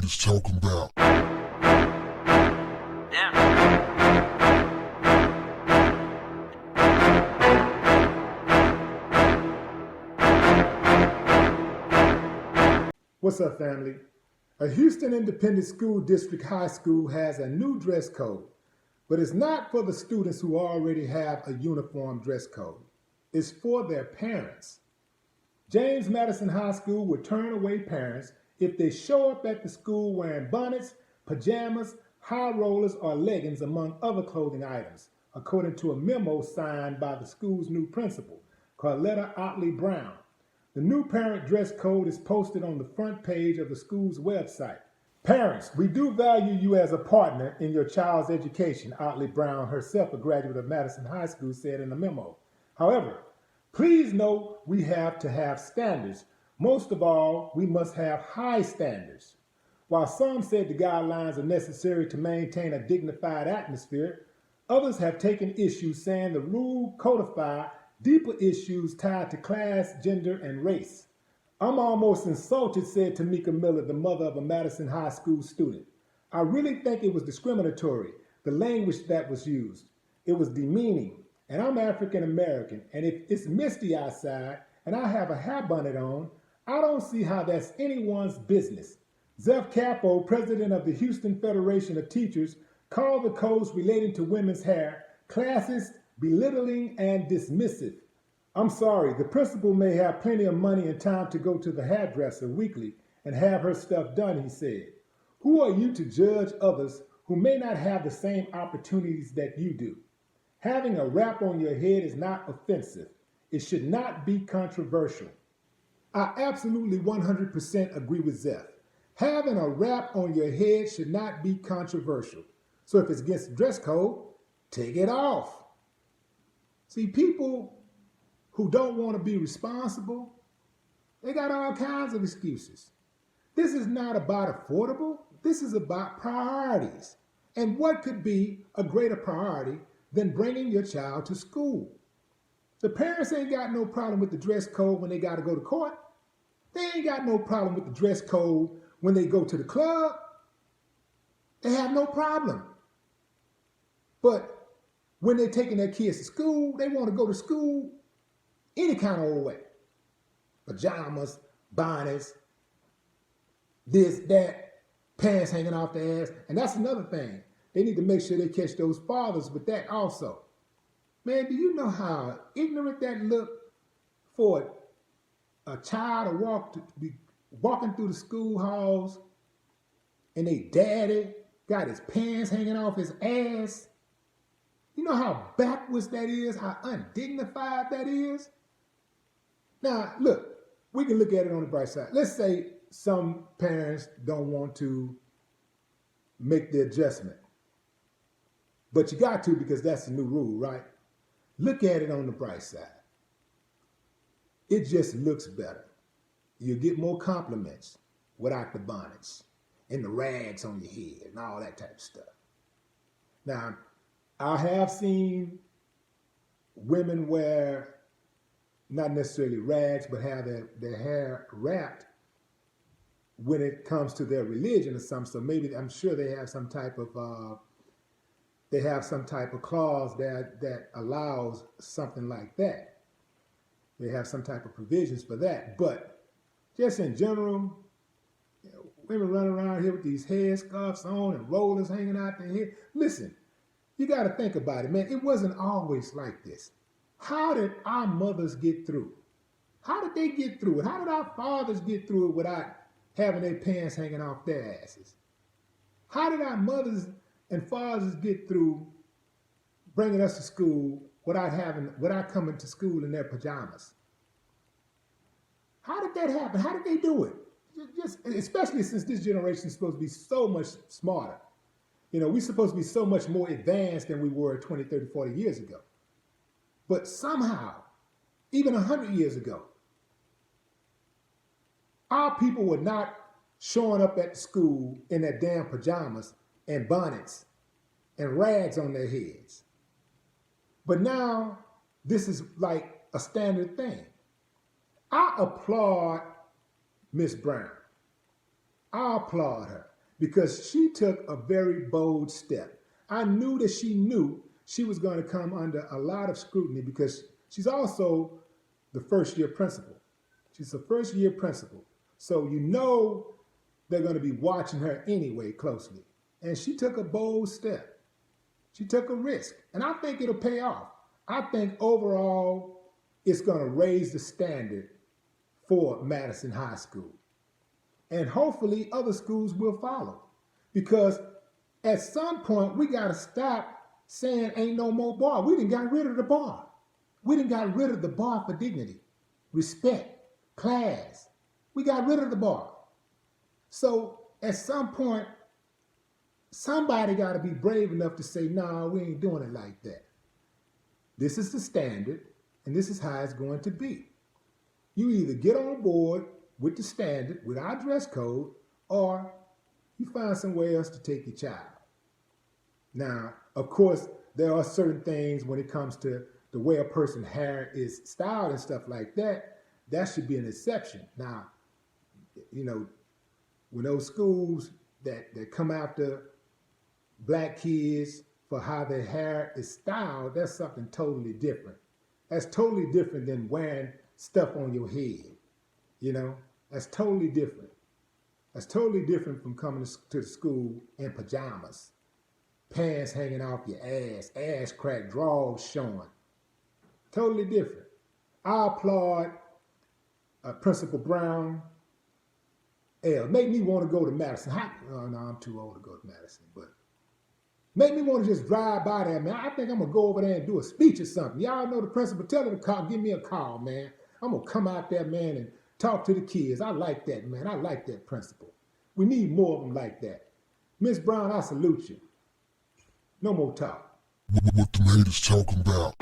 is talking about. What's up, family? A Houston Independent School District high school has a new dress code, but it's not for the students who already have a uniform dress code. It's for their parents. James Madison High School will turn away parents if they show up at the school wearing bonnets, pajamas, high rollers, or leggings, among other clothing items, according to a memo signed by the school's new principal, Carletta Otley Brown. The new parent dress code is posted on the front page of the school's website. Parents, we do value you as a partner in your child's education, Otley Brown, herself a graduate of Madison High School, said in the memo. However, please know we have to have standards. Most of all, we must have high standards. While some said the guidelines are necessary to maintain a dignified atmosphere, others have taken issue saying the rule codify deeper issues tied to class, gender, and race. I'm almost insulted, said Tamika Miller, the mother of a Madison High School student. I really think it was discriminatory, the language that was used. It was demeaning, and I'm African American, and if it's misty outside and I have a hair bonnet on, I don't see how that's anyone's business. Zeph Capo, president of the Houston Federation of Teachers, called the codes relating to women's hair classist, belittling, and dismissive. I'm sorry, the principal may have plenty of money and time to go to the hairdresser weekly and have her stuff done, he said. Who are you to judge others who may not have the same opportunities that you do? Having a wrap on your head is not offensive. It should not be controversial. I absolutely 100% agree with Zeph. Having a wrap on your head should not be controversial. So if it's against the dress code, take it off. See, people who don't want to be responsible, they got all kinds of excuses. This is not about affordable. This is about priorities. And what could be a greater priority than bringing your child to school? The parents ain't got no problem with the dress code when they got to go to court. They ain't got no problem with the dress code when they go to the club. They have no problem. But when they're taking their kids to school, they want to go to school any kind of old way. Pajamas, bonnets, this, that, pants hanging off their ass. And that's another thing. They need to make sure they catch those fathers with that also. Man, do you know how ignorant that look for a child to be walking through the school halls and they daddy got his pants hanging off his ass? You know how backwards that is, how undignified that is? Now, look, we can look at it on the bright side. Let's say some parents don't want to make the adjustment. But you got to because that's the new rule, right? Look at it on the bright side. It just looks better. You get more compliments without the bonnets and the rags on your head and all that type of stuff. Now, I have seen women wear not necessarily rags, but have their hair wrapped when it comes to their religion or something. So maybe I'm sure they have some type of clause that allows something like that. They have some type of provisions for that. But just in general, you know, women running around here with these headscarves on and rollers hanging out their head. Listen. You got to think about it, man. It wasn't always like this. How did our mothers get through? How did they get through it? How did our fathers get through it without having their pants hanging off their asses? How did our mothers and fathers get through bringing us to school without coming to school in their pajamas? How did that happen? How did they do it? Just especially since this generation is supposed to be so much smarter. You know, we're supposed to be so much more advanced than we were 20, 30, 40 years ago. But somehow, even 100 years ago, our people were not showing up at the school in their damn pajamas and bonnets and rags on their heads. But now, this is like a standard thing. I applaud Miss Brown. I applaud her. because she took a very bold step. I knew that she knew she was going to come under a lot of scrutiny because she's also the first year principal. She's a first year principal. So you know they're going to be watching her anyway closely. And she took a bold step. She took a risk. And I think it'll pay off. I think overall it's going to raise the standard for Madison High School. And hopefully other schools will follow. Because at some point we got to stop saying ain't no more bar. We done got rid of the bar. We done got rid of the bar for dignity, respect, class. We got rid of the bar. So at some point, somebody got to be brave enough to say, nah, we ain't doing it like that. This is the standard, and this is how it's going to be. You either get on board with the standard, with our dress code, or you find somewhere else to take your child. Now, of course, there are certain things when it comes to the way a person's hair is styled and stuff like that, that should be an exception. Now, you know, when those schools that come after black kids for how their hair is styled, that's something totally different. That's totally different than wearing stuff on your head. You know, that's totally different. That's totally different from coming to the school in pajamas, pants hanging off your ass crack, drawers showing. Totally different. I applaud Principal Brown. Hell, make me want to go to Madison. Oh, no, I'm too old to go to Madison, but make me want to just drive by there, man. I think I'm going to go over there and do a speech or something. Y'all know the principal. Tell her to call, give me a call, man. I'm going to come out there, man, and talk to the kids. I like that, man. I like that principal. We need more of them like that. Miss Brown, I salute you. No more talk. What the haters talking about?